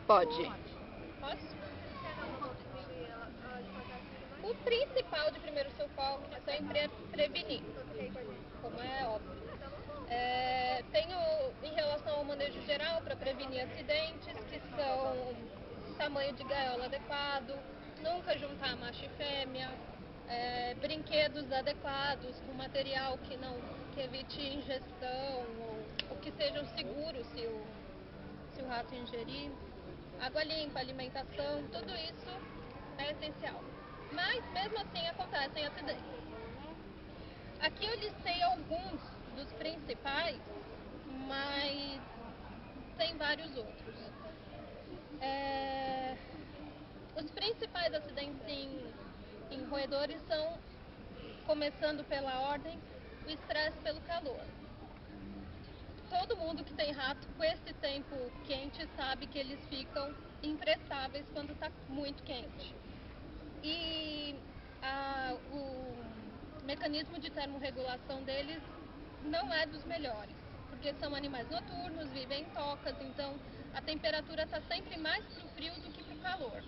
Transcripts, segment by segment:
Pode. Posso? O principal de primeiro socorro é sempre prevenir, como é óbvio. Tenho em relação ao manejo geral para prevenir acidentes, que são tamanho de gaiola adequado, nunca juntar macho e fêmea, brinquedos adequados, com material que evite ingestão ou que sejam seguros se o rato ingerir, água limpa, alimentação, tudo isso é essencial. Mas mesmo assim acontecem acidentes. Aqui eu listei alguns dos principais, mas tem vários outros. Os principais acidentes em roedores são, começando pela ordem, o estresse pelo calor. Todo mundo que tem rato com esse tempo quente sabe que eles ficam imprestáveis quando está muito quente. E o mecanismo de termorregulação deles não é dos melhores, porque são animais noturnos, vivem em tocas, então a temperatura está sempre mais para o frio do que para o calor.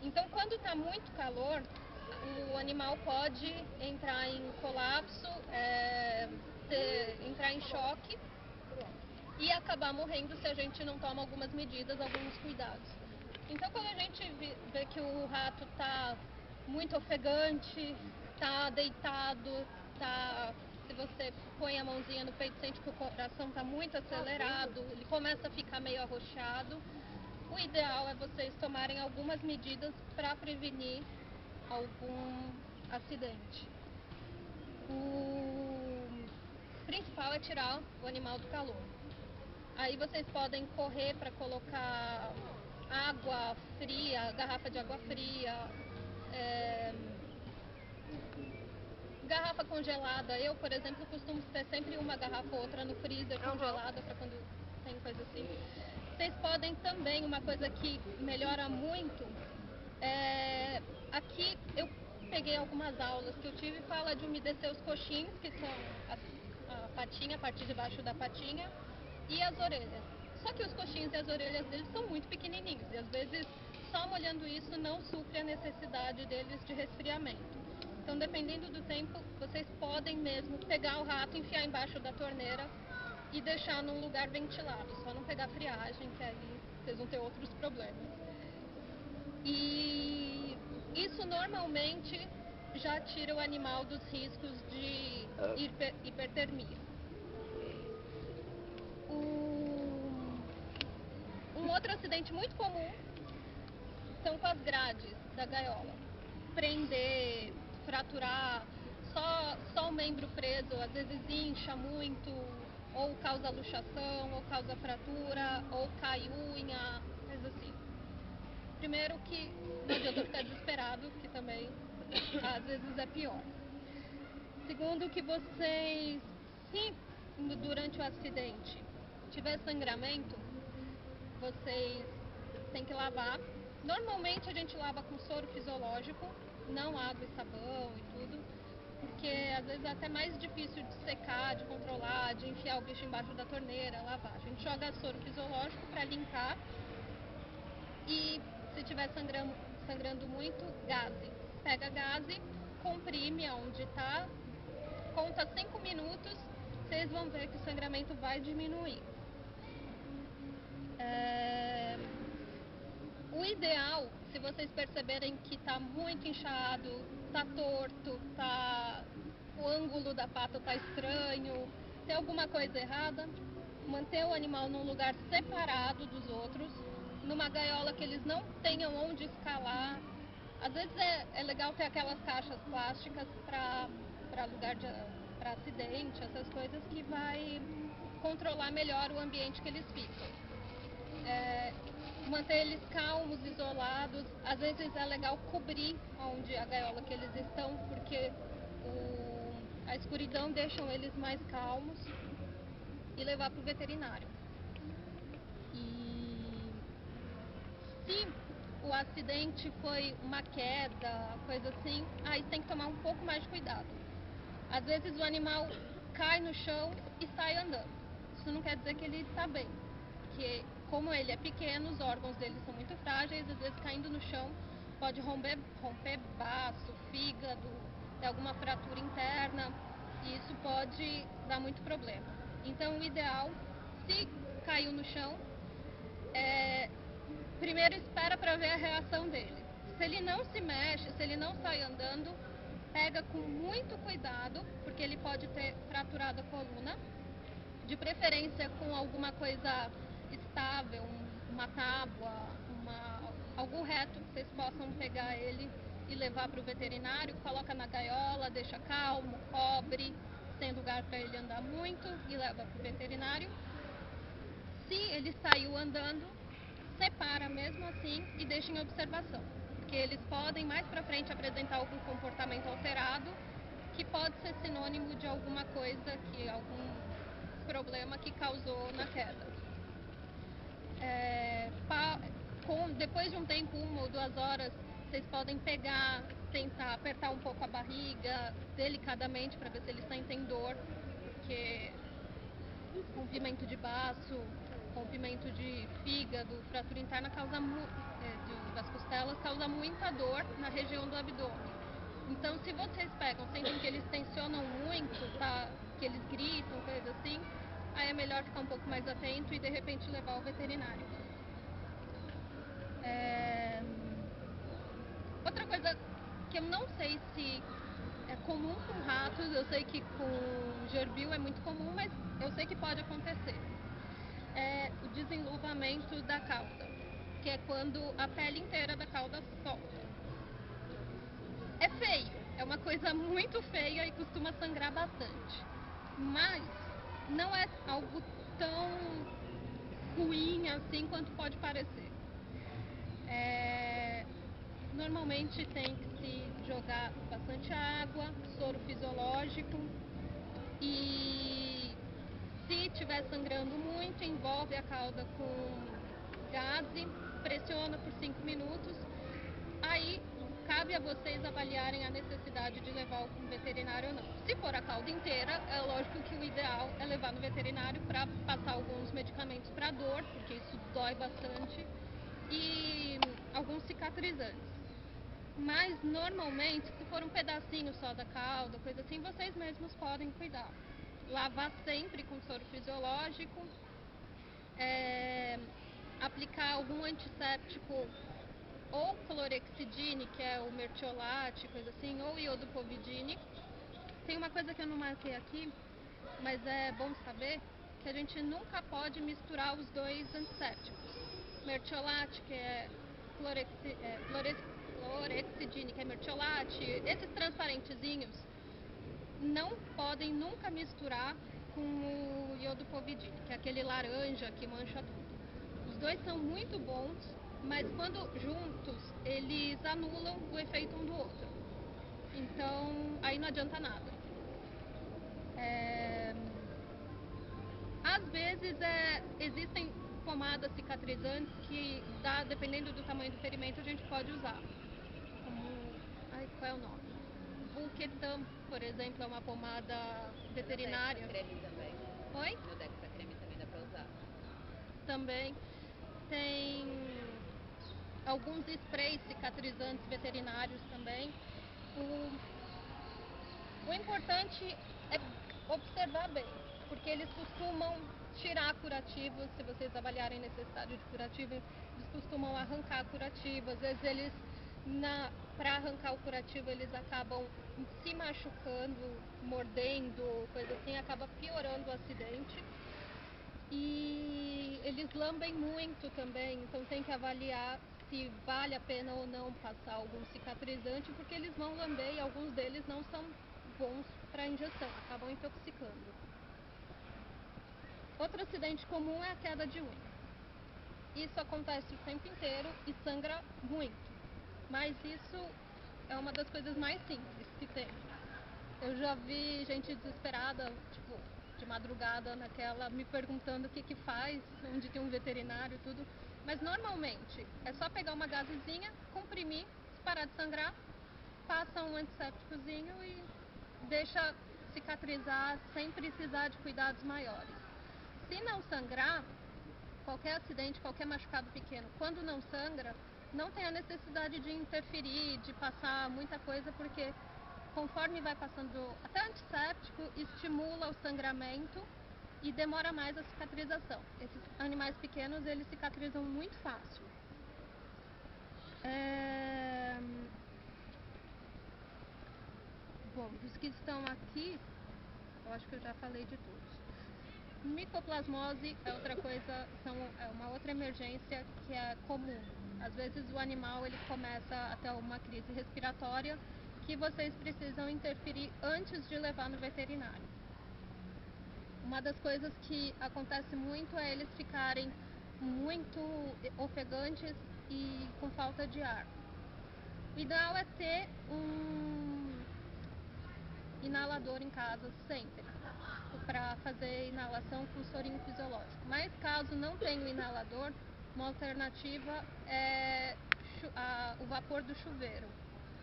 Então, quando está muito calor, o animal pode entrar em colapso, entrar em choque e acabar morrendo se a gente não toma algumas medidas, alguns cuidados. Então, quando a gente vê que o rato está muito ofegante, está deitado, se você põe a mãozinha no peito, sente que o coração está muito acelerado, ele começa a ficar meio arroxeado, o ideal é vocês tomarem algumas medidas para prevenir algum acidente. O principal é tirar o animal do calor. Aí vocês podem correr para colocar água fria, garrafa de água fria, garrafa congelada. Eu, por exemplo, costumo ter sempre uma garrafa ou outra no freezer congelada para quando tem coisa assim. Vocês podem também, uma coisa que melhora muito, aqui eu peguei algumas aulas que eu tive, fala de umedecer os coxins, que são a patinha, a parte de baixo da patinha, e as orelhas. Só que os coxins e as orelhas deles são muito pequenininhos e às vezes só molhando isso não supre a necessidade deles de resfriamento. Então, dependendo do tempo, vocês podem mesmo pegar o rato, enfiar embaixo da torneira e deixar num lugar ventilado, só não pegar friagem, que aí vocês vão ter outros problemas. E isso normalmente já tira o animal dos riscos de hipertermia. Um outro acidente muito comum são com as grades da gaiola. Prender, fraturar, só o membro preso, às vezes incha muito, ou causa luxação, ou causa fratura, ou cai unha, coisa assim. Primeiro que não adianta ficar desesperado, que também às vezes é pior. Segundo que vocês, se durante o acidente tiver sangramento, vocês têm que lavar. Normalmente a gente lava com soro fisiológico, não água e sabão e tudo, porque às vezes é até mais difícil de secar, de controlar, de enfiar o bicho embaixo da torneira, lavar. A gente joga soro fisiológico para limpar e se estiver sangrando muito, gaze. Pega gaze, comprime aonde está, conta 5 minutos, vocês vão ver que o sangramento vai diminuir. O ideal, se vocês perceberem que está muito inchado, está torto, o ângulo da pata está estranho, tem alguma coisa errada, manter o animal num lugar separado dos outros, numa gaiola que eles não tenham onde escalar. Às vezes é legal ter aquelas caixas plásticas para lugar para acidente, essas coisas que vai controlar melhor o ambiente que eles ficam. Manter eles calmos, isolados. Às vezes é legal cobrir onde a gaiola que eles estão, porque a escuridão deixa eles mais calmos, e levar para o veterinário. E se o acidente foi uma queda, coisa assim, aí tem que tomar um pouco mais de cuidado. Às vezes o animal cai no chão e sai andando. Isso não quer dizer que ele está bem, porque como ele é pequeno, os órgãos dele são muito frágeis, às vezes caindo no chão pode romper baço, fígado, ter alguma fratura interna, e isso pode dar muito problema. Então o ideal, se caiu no chão, primeiro espera para ver a reação dele. Se ele não se mexe, se ele não sai andando, pega com muito cuidado, porque ele pode ter fraturado a coluna, de preferência com alguma coisa estável, uma tábua, algo reto, que vocês possam pegar ele e levar para o veterinário, coloca na gaiola, deixa calmo, cobre, sem lugar para ele andar muito, e leva para o veterinário. Se ele saiu andando, separa mesmo assim e deixa em observação, porque eles podem mais para frente apresentar algum comportamento alterado, que pode ser sinônimo de alguma coisa, algum problema que causou na queda. Depois de um tempo, 1 ou 2 horas, vocês podem pegar, tentar apertar um pouco a barriga delicadamente para ver se ele sentem dor, porque rompimento de baço, rompimento de fígado, fratura interna das costelas causa muita dor na região do abdômen. Então, se vocês pegam, sentem que eles tensionam muito, tá? Que eles gritam, coisa assim, aí é melhor ficar um pouco mais atento e de repente levar ao veterinário. Outra coisa que eu não sei se é comum com ratos, eu sei que com gerbil é muito comum, mas eu sei que pode acontecer. É o desenluvamento da cauda, que é quando a pele inteira da cauda solta. É feio, é uma coisa muito feia e costuma sangrar bastante, mas não é algo tão ruim assim quanto pode parecer. Normalmente tem que se jogar bastante água, soro fisiológico, e se estiver sangrando muito, envolve a cauda com gaze, pressiona por 5 minutos, aí cabe a vocês avaliarem a necessidade de levar ao veterinário ou não. Se for a cauda inteira, é lógico que o ideal é levar no veterinário para passar alguns medicamentos para dor, porque isso dói bastante, e alguns cicatrizantes. Mas normalmente, se for um pedacinho só da cauda, coisa assim, vocês mesmos podem cuidar. Lavar sempre com soro fisiológico, aplicar algum antisséptico, ou clorexidine, que é o mertiolate, coisa assim, ou iodopovidine. Tem uma coisa que eu não marquei aqui, mas é bom saber, que a gente nunca pode misturar os dois antissépticos. Mertiolate, que é clorexidine, que é mertiolate, esses transparentezinhos, não podem nunca misturar com o iodopovidine, que é aquele laranja que mancha tudo. Os dois são muito bons, mas quando juntos, eles anulam o efeito um do outro. Então, aí não adianta nada. Às vezes, existem pomadas cicatrizantes que, dependendo do tamanho do ferimento, a gente pode usar. Qual é o nome? Vulketam, por exemplo, é uma pomada veterinária. No Dexacreme também. Oi? No Dexacreme também dá pra usar. Também tem alguns sprays cicatrizantes veterinários também. O importante é observar bem, porque eles costumam tirar curativos. Se vocês avaliarem necessidade de curativo, eles costumam arrancar curativo. Às vezes para arrancar o curativo, eles acabam se machucando, mordendo, coisa assim, acaba piorando o acidente. E eles lambem muito também, então tem que avaliar se vale a pena ou não passar algum cicatrizante, porque eles vão lamber e alguns deles não são bons para injeção, acabam intoxicando. Outro acidente comum é a queda de unha. Isso acontece o tempo inteiro e sangra muito, mas isso é uma das coisas mais simples que tem. Eu já vi gente desesperada, tipo, de madrugada me perguntando o que faz, onde tem um veterinário e tudo. Mas normalmente é só pegar uma gazezinha, comprimir, parar de sangrar, passa um antissépticozinho e deixa cicatrizar sem precisar de cuidados maiores. Se não sangrar, qualquer acidente, qualquer machucado pequeno, quando não sangra, não tem a necessidade de interferir, de passar muita coisa, porque conforme vai passando até antisséptico, estimula o sangramento e demora mais a cicatrização. Esses animais pequenos, eles cicatrizam muito fácil. Bom, dos que estão aqui, eu acho que eu já falei de todos. Micoplasmose é outra coisa, é uma outra emergência que é comum. Às vezes o animal ele começa a ter uma crise respiratória que vocês precisam interferir antes de levar no veterinário. Uma das coisas que acontece muito é eles ficarem muito ofegantes e com falta de ar. O ideal é ter um inalador em casa sempre, para fazer inalação com sorinho fisiológico. Mas caso não tenha o inalador, uma alternativa é o vapor do chuveiro.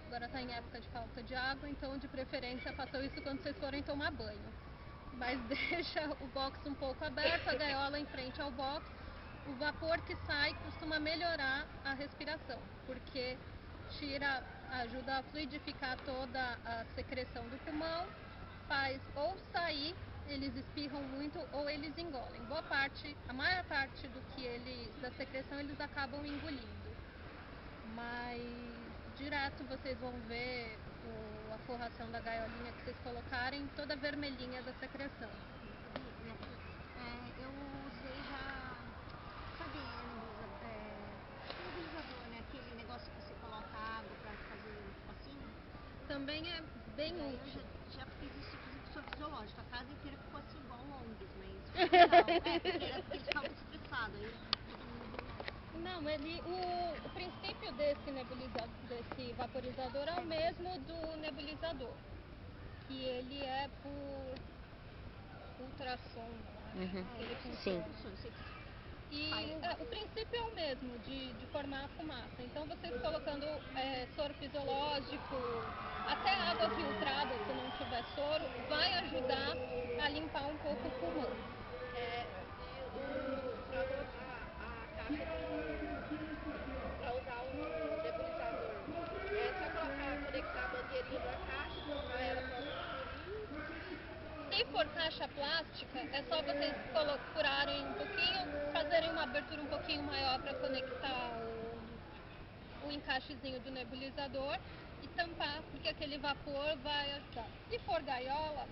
Agora está em época de falta de água, então de preferência façam isso quando vocês forem tomar banho. Mas deixa o box um pouco aberto, a gaiola em frente ao box. O vapor que sai costuma melhorar a respiração, porque ajuda a fluidificar toda a secreção do pulmão, faz ou sair, eles espirram muito ou eles engolem. A maior parte da secreção eles acabam engolindo, mas direto vocês vão ver a forração da gaiolinha que vocês colocarem toda vermelhinha da secreção. Eu usei já, sabe, nebulizador, né? Aquele negócio que você coloca água pra fazer o passinho. Também é bem útil. Eu já fiz isso com soro fisiológico. A casa inteira ficou assim igual longues, mas legal. Porque eles ficavam muito estressados. Aí todo mundo... Não, o princípio desse vaporizador é o mesmo do nebulizador, que ele é por ultrassom, ele funciona. Sim. E o princípio é o mesmo, de formar a fumaça. Então vocês colocando soro fisiológico, até água filtrada, se não tiver soro, vai ajudar a limpar um pouco o pulmão. Para usar o nebulizador, é só conectar a mangueirinha na caixa, para ela própria escurinho. Se for caixa plástica, é só vocês furarem um pouquinho, fazerem uma abertura um pouquinho maior para conectar o encaixezinho do nebulizador e tampar, porque aquele vapor vai ajudar. Se for gaiola,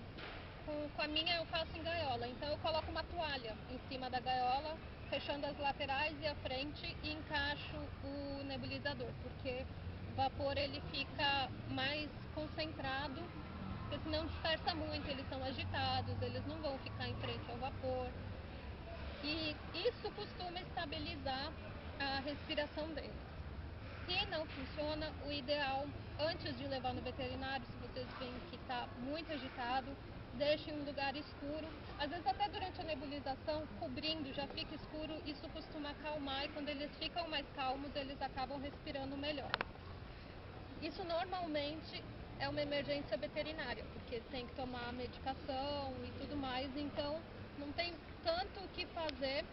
com a minha eu faço em gaiola, então eu coloco uma toalha em cima da gaiola, fechando as laterais e a frente e encaixo o nebulizador, porque o vapor ele fica mais concentrado, porque senão dispersa muito, eles são agitados, eles não vão ficar em frente ao vapor. E isso costuma estabilizar a respiração deles. Se não funciona, o ideal, antes de levar no veterinário, se vocês veem que está muito agitado, deixe em um lugar escuro. Às vezes até durante a nebulização, cobrindo, já fica escuro, isso costuma acalmar e quando eles ficam mais calmos, eles acabam respirando melhor. Isso normalmente é uma emergência veterinária, porque tem que tomar medicação e tudo mais, então não tem tanto o que fazer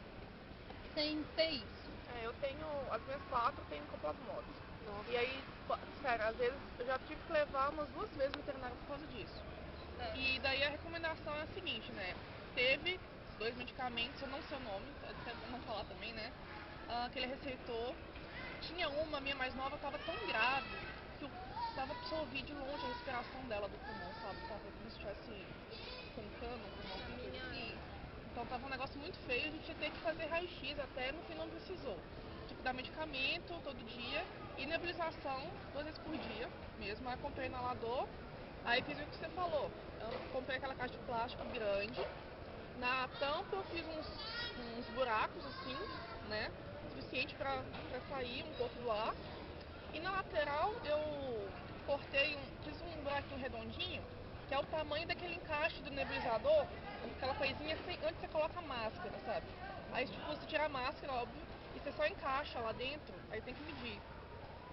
sem ter isso. Eu tenho, as minhas 4 têm micoplasmose. E aí, sério, às vezes eu já tive que levar umas 2 vezes no veterinário por causa disso. E daí a recomendação é a seguinte, né? Teve 2 medicamentos, eu não sei o nome, até bom não falar também, né? Que ele receitou. Tinha uma, minha mais nova, estava tão grave que eu tava absorvendo de longe a respiração dela do pulmão, sabe? Tava como se estivesse roncando o pulmão, alguma coisa assim. Então tava um negócio muito feio, a gente ia ter que fazer raio-x, até no fim não precisou. Tipo, dar medicamento todo dia e nebulização 2 vezes por dia mesmo. Aí comprei inalador, aí fiz o que você falou. Eu comprei aquela caixa de plástico grande. Na tampa eu fiz uns buracos assim, né? Suficiente pra sair um pouco do ar. E na lateral eu fiz um buraquinho redondinho, que é o tamanho daquele encaixe do nebulizador, aquela coisinha antes você coloca a máscara, sabe? Aí tipo, você tira a máscara, óbvio, e você só encaixa lá dentro, aí tem que medir.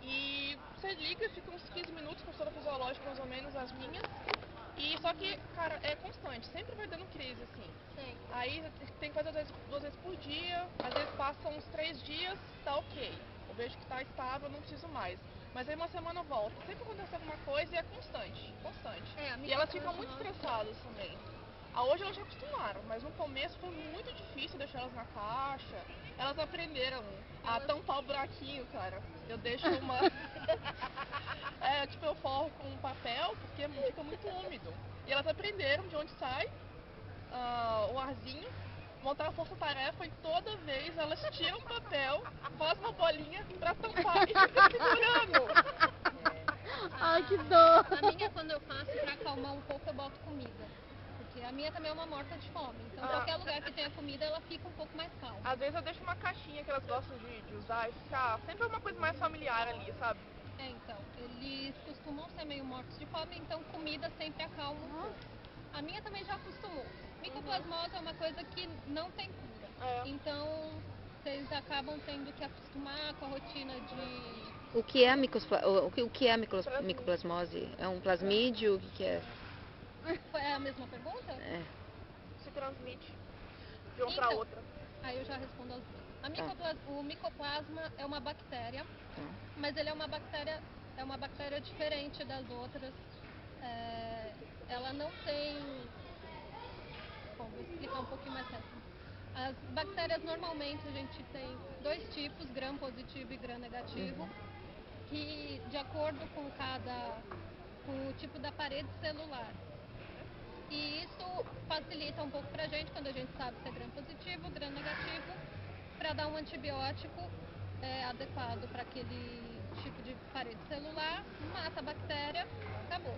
E você liga, fica uns 15 minutos com soro fisiológico mais ou menos as minhas, E só que, cara, é constante, sempre vai dando crise, assim. Sim. Aí tem coisa duas vezes por dia, às vezes passam uns 3 dias, tá ok. Eu vejo que tá estável, não preciso mais. Mas aí uma semana volta. Sempre acontece alguma coisa e é constante, constante. E elas ficam muito estressadas também. Hoje elas já acostumaram, mas no começo foi muito difícil deixar elas na caixa. Elas aprenderam a tampar o buraquinho, cara. Eu deixo uma... tipo, eu forro com um papel, porque fica muito úmido. E elas aprenderam de onde sai o arzinho, montar a força-tarefa e toda vez elas tiram o papel, fazem uma bolinha pra tampar e ficam segurando. Ai, que dó. A minha, quando eu faço, pra acalmar um pouco, eu boto comida. Porque a minha também é uma morta de fome. Então, qualquer lugar que tenha comida, ela fica um pouco mais calma. Às vezes eu deixo uma caixinha que elas gostam de usar e ficar sempre uma coisa mais familiar ali, sabe? Então, eles costumam ser meio mortos de fome, então comida sempre acalma um pouco. A minha também já acostumou. Micoplasmose é uma coisa que não tem cura. Então, vocês acabam tendo que acostumar com a rotina de... O que é a micoplasmose? É um plasmídio? O que é? É a mesma pergunta? É. Se transmite de uma pra outra. Aí eu já respondo as duas. O micoplasma é uma bactéria, mas ele é uma bactéria diferente das outras. Ela não tem... Bom, vou explicar um pouquinho mais rápido. As bactérias, normalmente, a gente tem 2 tipos, gram positivo e gram negativo, que de acordo com o tipo da parede celular. E isso facilita um pouco pra gente, quando a gente sabe se é gram positivo, gram negativo, para dar um antibiótico adequado para aquele tipo de parede celular, mata a bactéria, acabou.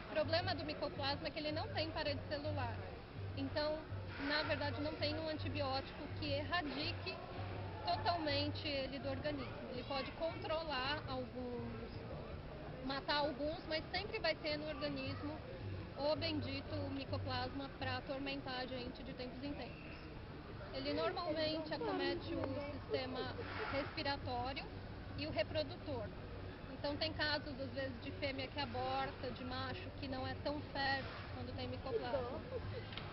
O problema do micoplasma é que ele não tem parede celular. Então, na verdade, não tem um antibiótico que erradique totalmente ele do organismo. Ele pode controlar matar alguns, mas sempre vai ter no organismo o bendito micoplasma para atormentar a gente de tempos em tempos. Ele normalmente acomete o sistema respiratório e o reprodutor. Então tem casos, às vezes, de fêmea que aborta, de macho que não é tão fértil quando tem micoplasma.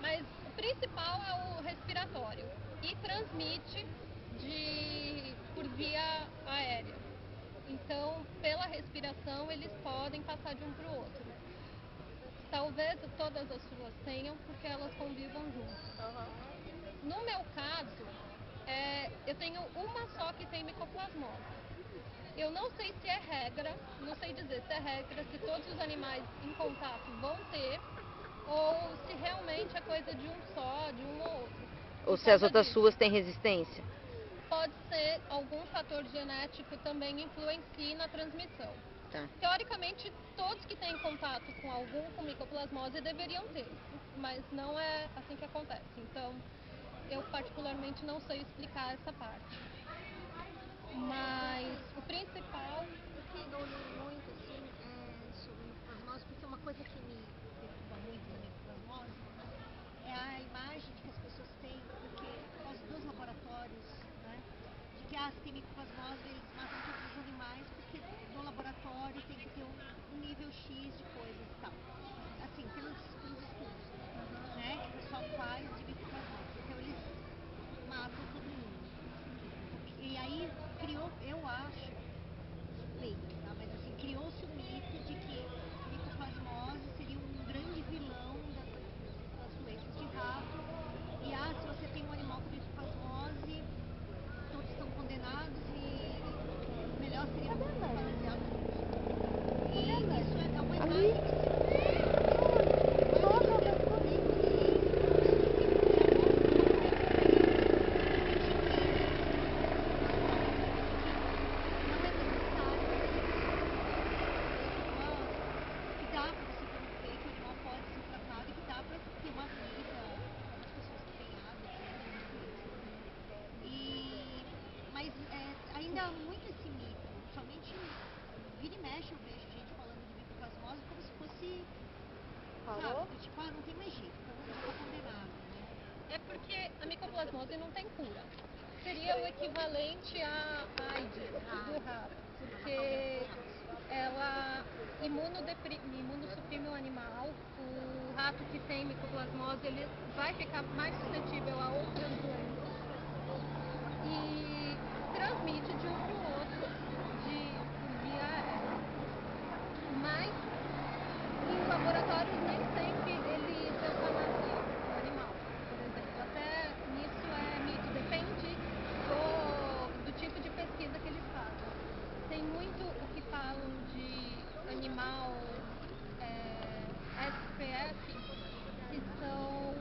Mas o principal é o respiratório e transmite por via aérea. Então, pela respiração, eles podem passar de um para o outro. Talvez todas as suas tenham, porque elas convivam juntas. No meu caso, eu tenho uma só que tem micoplasmose. Eu não sei se é regra, não sei dizer se é regra, se todos os animais em contato vão ter, ou se realmente é coisa de um só, de um ou outro. Ou se as outras suas têm resistência? Pode ser algum fator genético também influencie na transmissão. Tá. Teoricamente, todos que têm contato com algum com micoplasmose deveriam ter, mas não é assim que acontece. Então, eu particularmente não sei explicar essa parte. Mas o principal... O que eu li muito, assim, sobre micoplasmose, porque uma coisa que me perturba muito na micoplasmose é a imagem que as pessoas têm, porque por causa dos laboratórios, né, de que se tem micoplasmose, eles matam todos os animais, porque no laboratório tem que ter um nível X de coisas e tal. Assim, pelos estudos, né, que o pessoal faz de micoplasmose. Então eles matam todo mundo. E aí eu acho, leiga, tá? Mas assim, criou-se um mito de que a micoplasmose seria um grande vilão das doenças de rato. E se você tem um animal com micoplasmose, todos estão condenados e melhor seria parasitar todos. E isso é uma imagem que ainda há muito esse mito, somente vira e mexe eu vejo gente falando de micoplasmose como se fosse, sabe, tipo, não tem mais jeito, então já tá condenado, né? É porque a micoplasmose não tem cura. Seria o equivalente à AIDS do rato, porque ela imunossuprime o animal. O rato que tem micoplasmose, ele vai ficar mais suscetível a outras doenças e transmite de um para o outro via aérea. Mas em laboratórios nem sempre eles eutanasiam o animal, por exemplo. Até nisso é mito, depende do tipo de pesquisa que eles fazem. Tem muito o que falam de animal SPF, que são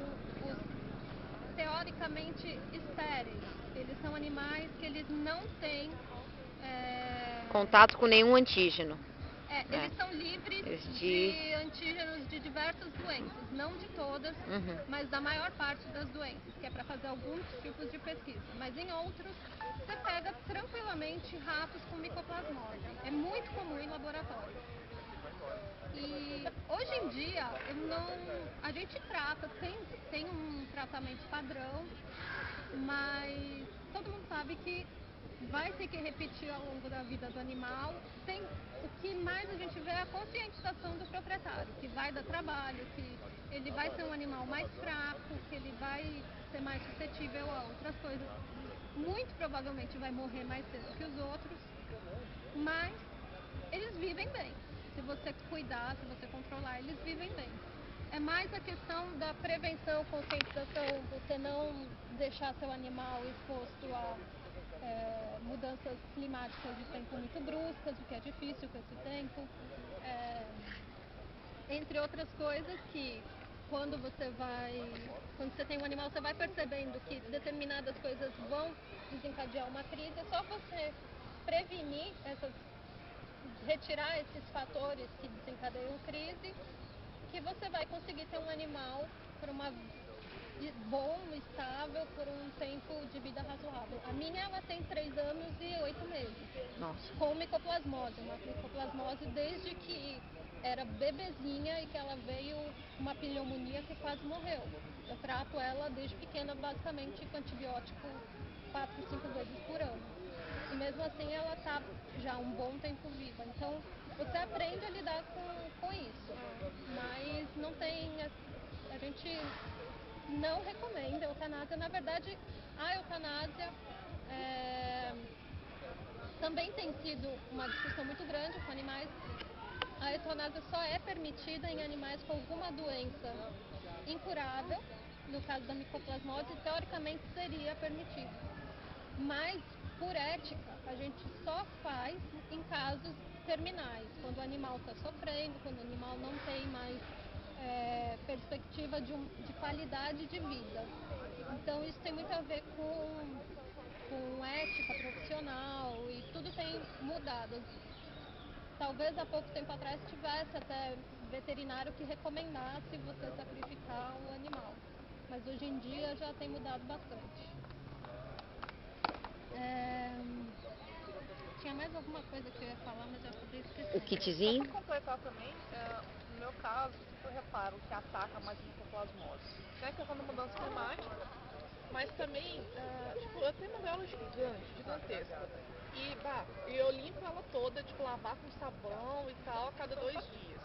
os teoricamente estéreis. Eles são animais que eles não têm Contato com nenhum antígeno. Eles são livres de antígenos de diversas doenças, não de todas, mas da maior parte das doenças, que é para fazer alguns tipos de pesquisa. Mas em outros, você pega tranquilamente ratos com micoplasmose. É muito comum em laboratório. E hoje em dia, a gente trata, tem um tratamento padrão, mas todo mundo sabe que vai ter que repetir ao longo da vida do animal. O que mais a gente vê é a conscientização do proprietário, que vai dar trabalho, que ele vai ser um animal mais fraco, que ele vai ser mais suscetível a outras coisas. Muito provavelmente vai morrer mais cedo que os outros, mas eles vivem bem. Se você cuidar, se você controlar, eles vivem bem. É mais a questão da prevenção, conscientização, você não deixar seu animal exposto a mudanças climáticas de tempo muito bruscas, o que é difícil com esse tempo, entre outras coisas que quando você tem um animal, você vai percebendo que determinadas coisas vão desencadear uma crise. É só você prevenir retirar esses fatores que desencadeiam crise, que você vai conseguir ter um animal bom, estável, por um tempo de vida razoável. A minha, ela tem 3 anos e 8 meses. Nossa. Com micoplasmose. Uma micoplasmose desde que era bebezinha e que ela veio uma pneumonia que quase morreu. Eu trato ela desde pequena, basicamente, com antibiótico 4, 5 vezes por ano. E mesmo assim ela está já um bom tempo viva. Então você aprende a lidar com isso. Mas não tem... A gente não recomenda a eutanásia. Na verdade, a eutanásia também tem sido uma discussão muito grande com animais. A eutanásia só é permitida em animais com alguma doença incurável. No caso da micoplasmose, teoricamente seria permitido. Mas, por ética, a gente só faz em casos terminais, quando o animal está sofrendo, quando o animal não tem mais perspectiva de qualidade de vida. Então isso tem muito a ver com ética profissional e tudo tem mudado. Talvez há pouco tempo atrás tivesse até veterinário que recomendasse você sacrificar o animal, mas hoje em dia já tem mudado bastante. Tinha mais alguma coisa que eu ia falar, mas já acabei esquecendo. O kitzinho? Só para completar também, no meu caso, o que eu reparo que ataca mais a micoplasmose? Tem a questão da mudança climática, mas também, eu tenho uma gaiola gigantesca. E eu limpo ela toda, lavar com sabão e tal, a cada 2 dias.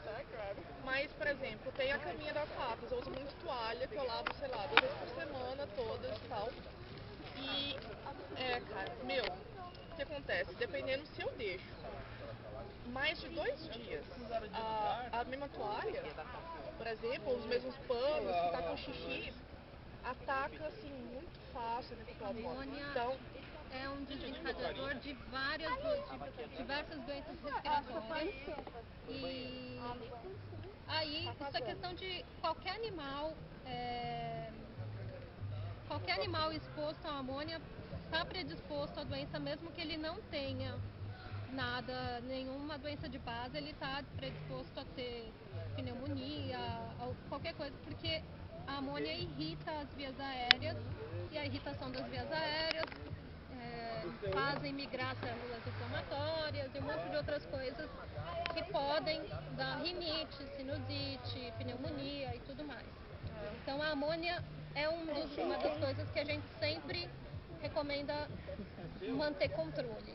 Mas, por exemplo, tem a caminha das ratas, eu uso muito toalha, que eu lavo, 2 vezes por semana, todas e tal. E, cara, o que acontece? Dependendo se eu deixo mais de 2 dias a mesma toalha, por exemplo, os mesmos panos, que tá com xixi, ataca, assim, muito fácil a micoplasmose. Então, é um desencadeador de diversas doenças respiratórias. E aí, isso é questão de qualquer animal exposto à amônia está predisposto à doença, mesmo que ele não tenha nenhuma doença de base, ele está predisposto a ter pneumonia, qualquer coisa, porque a amônia irrita as vias aéreas, e a irritação das vias aéreas fazem migrar células inflamatórias e um monte de outras coisas que podem dar rinite, sinusite, pneumonia e tudo mais. Então a amônia é uma das coisas que a gente sempre recomenda manter controle.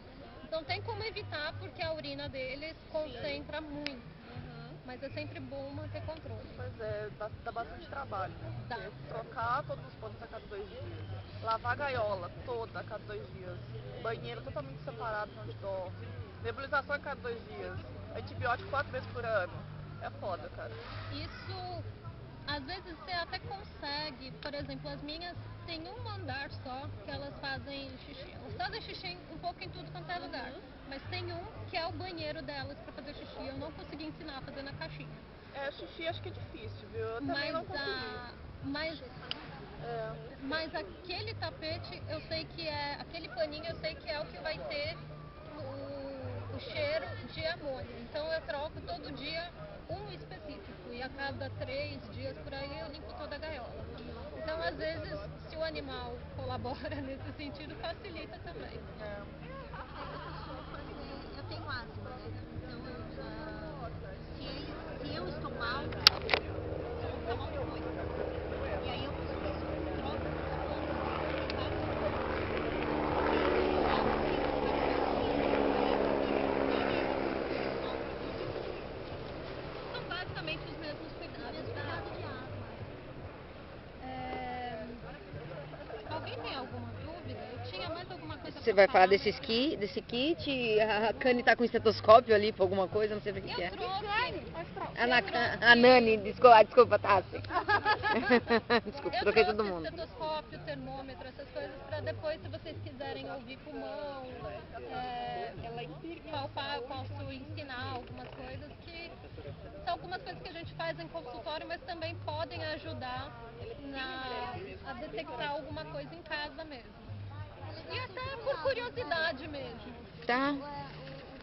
Não tem como evitar porque a urina deles concentra muito. Mas é sempre bom manter controle. Pois é, dá bastante trabalho. Dá. Trocar todos os panos a cada 2 dias. Lavar a gaiola toda a cada 2 dias. Banheiro totalmente separado onde dorme. Nebulização a cada 2 dias. Antibiótico 4 vezes por ano. É foda, cara. Isso, às vezes você até consegue. Por exemplo, as minhas têm um andar só que elas fazem xixi. Elas fazem xixi um pouco em tudo quanto é lugar. Mas tem um que é o banheiro delas pra fazer xixi. Eu não consegui ensinar a fazer na caixinha. Xixi acho que é difícil, viu? Eu também não consegui. Mas aquele tapete, eu sei que é... Aquele paninho, eu sei que é o que vai ter o cheiro de amônia. Então eu troco todo dia um específico. E a cada 3 dias por aí eu limpo toda a gaiola. Então às vezes, se o animal colabora nesse sentido, facilita também. Eu tenho asma, né? Então se eu estou mal, eu vou tomar depois. E aí eu troco São basicamente os mesmos cuidados da água. Alguém tem alguma dúvida? Eu tinha mais alguma coisa Você pra vai falar falar, desse kit? A Cani tá com estetoscópio ali pra alguma coisa, não sei o que é. A Nani, desculpa, Tassi. Desculpa, troquei todo mundo. Estetoscópio, termômetro, essas coisas, pra depois, se vocês quiserem ouvir pulmão, palpar, eu posso ensinar algumas coisas que são algumas coisas que a gente faz em consultório, mas também podem ajudar a detectar alguma coisa em casa mesmo. E até por curiosidade mesmo. Tá. O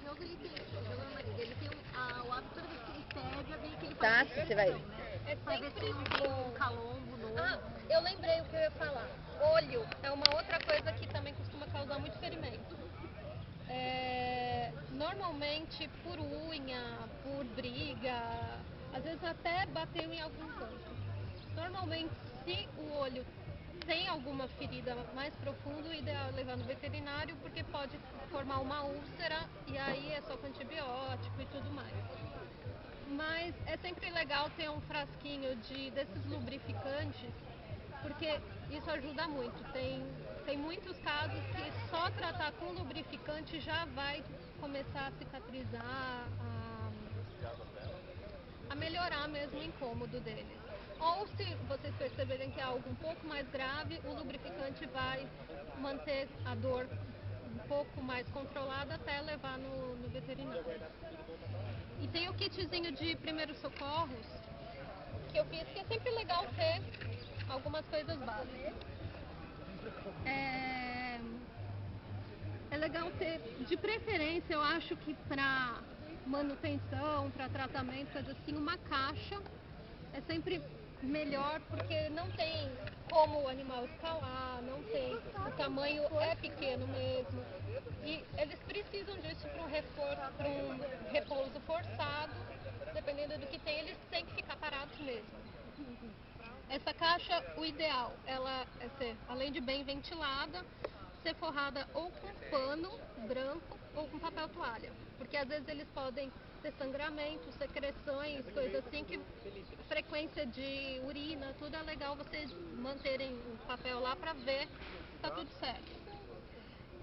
Diogo, ele tem o hábito, toda vez que ele pede, vem aquele Tá, você vai. É pra ver se sempre não tem bom. um calombo novo. Ah, eu lembrei o que eu ia falar. Olho é uma outra coisa que também costuma causar muito ferimento. Normalmente por unha, por briga, às vezes até bateu em algum canto. Normalmente, se o olho tem alguma ferida mais profunda, o ideal é levar no veterinário, porque pode formar uma úlcera e aí é só com antibiótico e tudo mais. Mas é sempre legal ter um frasquinho desses lubrificantes, porque isso ajuda muito. Tem muitos casos que só tratar com lubrificante já vai começar a cicatrizar, a melhorar mesmo o incômodo deles. Ou se vocês perceberem que é algo um pouco mais grave, o lubrificante vai manter a dor um pouco mais controlada até levar no veterinário. E tem o kitzinho de primeiros socorros que eu fiz, que é sempre legal ter algumas coisas básicas. É legal ter, de preferência, eu acho que para manutenção, para tratamento, coisa assim, uma caixa é sempre melhor, porque não tem como o animal escalar, não tem, o tamanho é pequeno mesmo. E eles precisam disso para um repouso forçado, dependendo do que tem, eles têm que ficar parados mesmo. Essa caixa, o ideal, ela é ser, além de bem ventilada, ser forrada ou com pano branco ou com papel toalha, porque às vezes eles podem ter sangramento, secreções, coisas assim, que frequência de urina, tudo é legal vocês manterem o papel lá para ver se tá tudo certo.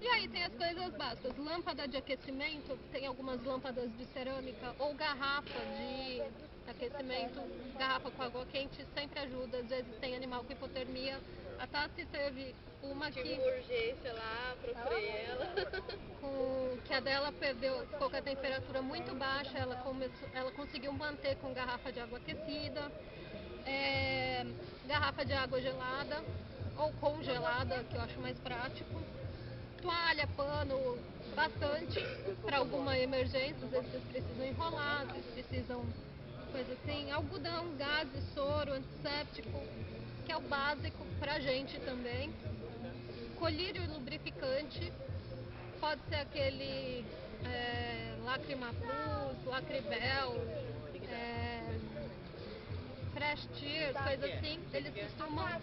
E aí tem as coisas básicas, lâmpada de aquecimento, tem algumas lâmpadas de cerâmica ou garrafa de aquecimento, garrafa com água quente sempre ajuda, às vezes tem animal com hipotermia. A Tassi teve uma que... Tive uma urgência lá, procurei ela. Que a dela ficou com a temperatura muito baixa, ela conseguiu manter com garrafa de água aquecida, garrafa de água gelada ou congelada, que eu acho mais prático. Toalha, pano, bastante para alguma emergência, às vezes vocês precisam enrolar, vocês precisam coisa assim, algodão, gases, soro, antisséptico, que é o básico pra gente também. Colírio lubrificante, pode ser aquele Lacrima Plus, Lacribel, Fresh Tears, coisas assim, eles costumam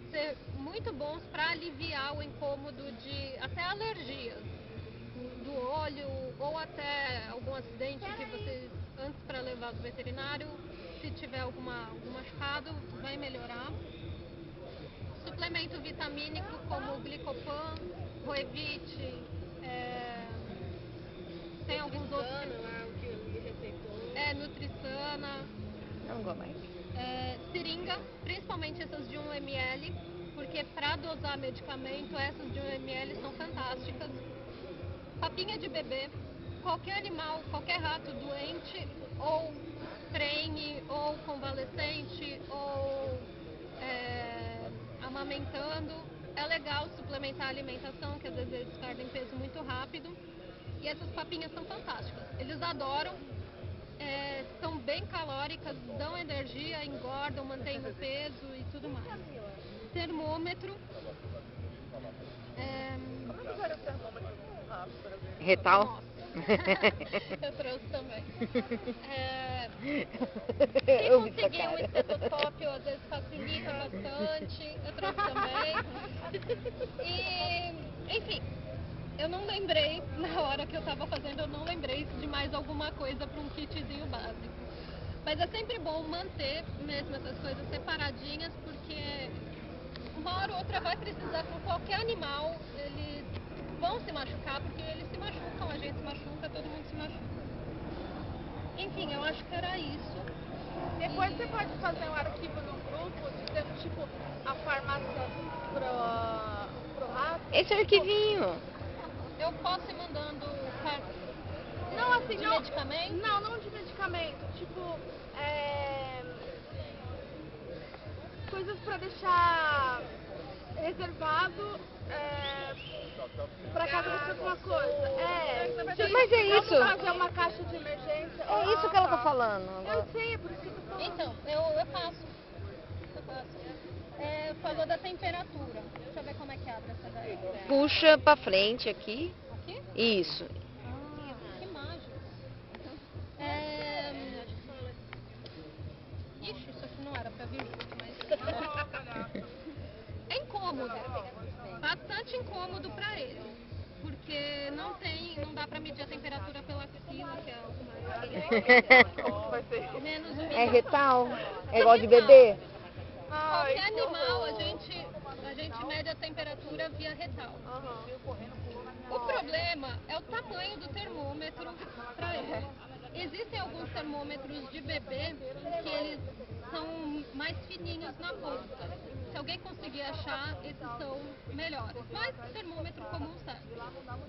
ser muito bons para aliviar o incômodo de até alergias do olho. até algum acidente que vocês, antes para levar do veterinário, se tiver algum machucado, vai melhorar. Suplemento vitamínico como Glicopan, Roevite, tem alguns outros. Lá, o que ele receitou. Nutrissana. Não gosto mais. Seringa, principalmente essas de 1 ml, porque para dosar medicamento, essas de 1 ml são fantásticas. Papinha de bebê, qualquer animal, qualquer rato doente, ou prenhe, ou convalescente, ou amamentando, é legal suplementar a alimentação, que às vezes eles perdem peso muito rápido. E essas papinhas são fantásticas, eles adoram. São bem calóricas, dão energia, engordam, mantêm o peso e tudo mais. Termômetro. Como é que era o termômetro rápido, por exemplo? Retal? Nossa. Eu trouxe também. Eu Se vi essa conseguir um cara. estetoscópio, às vezes facilita bastante. Eu trouxe também. E, enfim, eu não lembrei, na hora que eu estava fazendo, eu não lembrei de mais alguma coisa para um kitzinho básico. Mas é sempre bom manter mesmo essas coisas separadinhas, porque uma hora ou outra vai precisar com qualquer animal, eles vão se machucar, porque eles se machucam, a gente se machuca, todo mundo se machuca. Enfim, eu acho que era isso. Depois você pode fazer um arquivo no grupo dizendo, tipo, a farmácia pro rato. Esse arquivinho. Eu posso ir mandando Não, assim, de não, medicamento? não de medicamento. Tipo, coisas pra deixar reservado pra caso aconteça alguma coisa. Mas é isso. Vamos fazer uma caixa de emergência. É isso que ela tá falando. Eu sei, é por isso que eu tô falando. Então, eu faço. Falou da temperatura. Deixa eu ver como é que abre essa daí. Puxa pra frente aqui. Aqui? Isso. Que mágico. Ixi, isso aqui não era pra vir junto, mas... É incômodo. Bastante incômodo pra ele. Porque não dá pra medir a temperatura pela axila, que é algo mais... Vai ser. Menos É umidade. retal? É igual de bebê? Qualquer animal, a gente mede a temperatura via retal. O problema é o tamanho do termômetro para ele. Existem alguns termômetros de bebê que eles são mais fininhos na ponta. Se alguém conseguir achar, esses são melhores. Mas termômetro comum serve.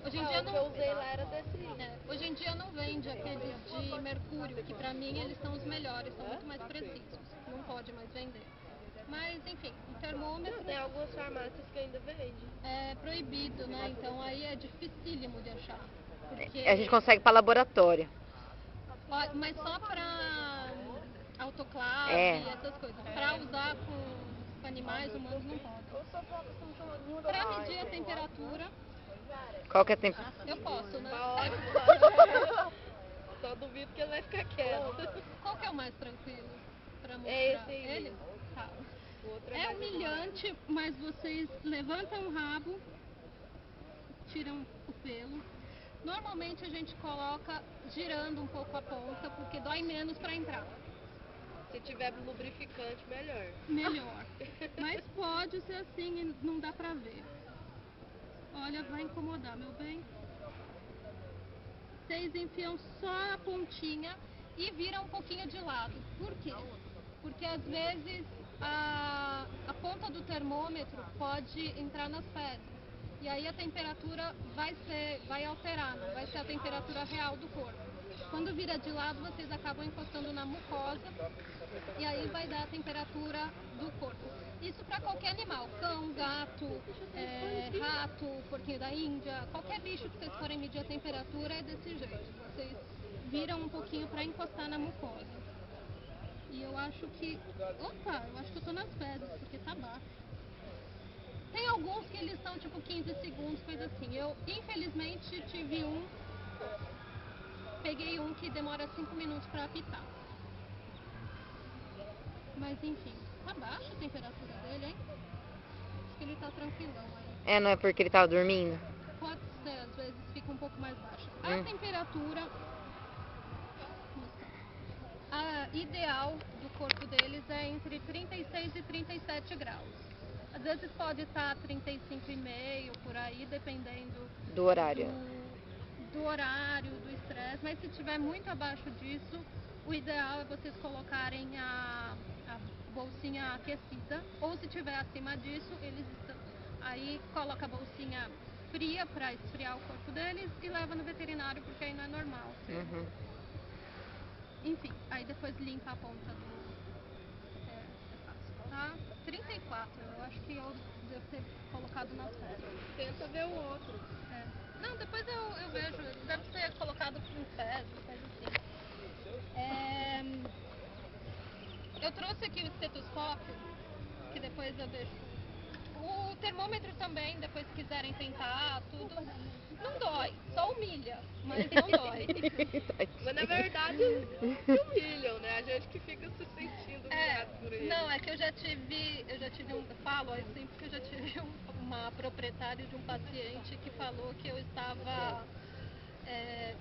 Hoje em dia O que eu usei lá era desse. hoje em dia não vende aqueles de mercúrio, que pra mim eles são os melhores, são muito mais precisos. Não pode mais vender. Mas, enfim, o termômetro Tem algumas farmácias que ainda vendem. é proibido, né? Então aí é dificílimo de achar. Porque... A gente consegue pra laboratório. Mas só pra autoclave É. e essas coisas. Pra usar com animais humanos não pode. Pra medir a temperatura, Qual que é a temperatura? eu posso, né? Só duvido que ele vai ficar quieto. Qual que é o mais tranquilo pra mostrar? É esse aí. Ele? Tá. O outro É mais humilhante, mas vocês levantam o rabo, tiram o pelo. Normalmente a gente coloca girando um pouco a ponta, porque dói menos para entrar. Se tiver lubrificante, melhor. Melhor. Mas pode ser assim e não dá pra ver. Olha, vai incomodar, meu bem. Vocês enfiam só a pontinha e viram um pouquinho de lado. Por quê? Porque às vezes a ponta do termômetro pode entrar nas fezes. E aí a temperatura vai alterar, não vai ser a temperatura real do corpo. Quando vira de lado, vocês acabam encostando na mucosa e aí vai dar a temperatura do corpo. Isso para qualquer animal, cão, gato, rato, porquinho da Índia, qualquer bicho que vocês forem medir a temperatura é desse jeito. Vocês viram um pouquinho para encostar na mucosa. E eu acho que... Opa, eu acho que eu tô nas fezes, porque tá baixo. Tem alguns que eles são tipo 15 segundos, coisa assim. Eu, infelizmente, tive peguei um que demora 5 minutos pra apitar. Mas enfim, tá baixa a temperatura dele, hein? Acho que ele tá tranquilão aí. Não é porque ele tava dormindo? Pode ser, às vezes fica um pouco mais baixa. A Hum. temperatura ideal do corpo deles é entre 36 e 37 graus. Às vezes pode estar 35,5 por aí, dependendo Do horário. do horário, do estresse, mas se tiver muito abaixo disso, o ideal é vocês colocarem a bolsinha aquecida, ou se tiver acima disso, aí coloca a bolsinha fria para esfriar o corpo deles e leva no veterinário, porque aí não é normal. Uhum. Enfim, aí depois limpa a ponta do... tá? 34, eu acho que eu devo ter colocado nas fezes. Tenta ver o outro. Não, depois eu vejo, deve ter colocado em fezes, coisa assim. Eu trouxe aqui o estetoscópio, que depois eu deixo. O termômetro também, depois se quiserem tentar, tudo. Não dói, só humilha, mas não dói. Mas na verdade se humilham, né? A gente que fica se sentindo humilhado por eles. Não, é que eu já tive eu falo assim, porque eu já tive uma proprietária de um paciente que falou que eu estava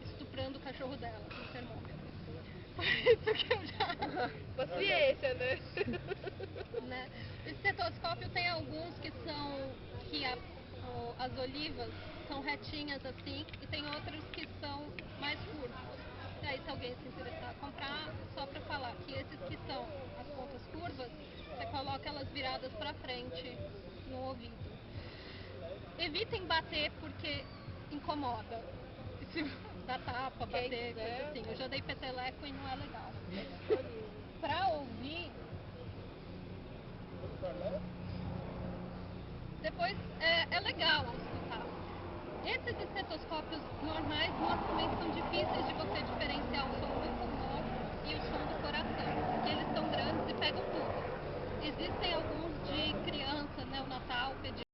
estuprando o cachorro dela com o termômetro. Por isso que eu já... Paciência, né? O estetoscópio tem alguns que são, as olivas são retinhas assim, e tem outros que são mais curvos. E aí se alguém se interessar a comprar, só para falar que esses que são as pontas curvas, você coloca elas viradas para frente no ouvido. Evitem bater porque incomoda. Se dá tapa, bater, coisa assim. Eu já dei peteleco e não é legal. Pra ouvir, depois é legal escutar. Esses estetoscópios normais normalmente são difíceis de você diferenciar o som do pulmão e o som do coração, porque eles são grandes e pegam tudo. Existem alguns de criança, neonatal, pediatra,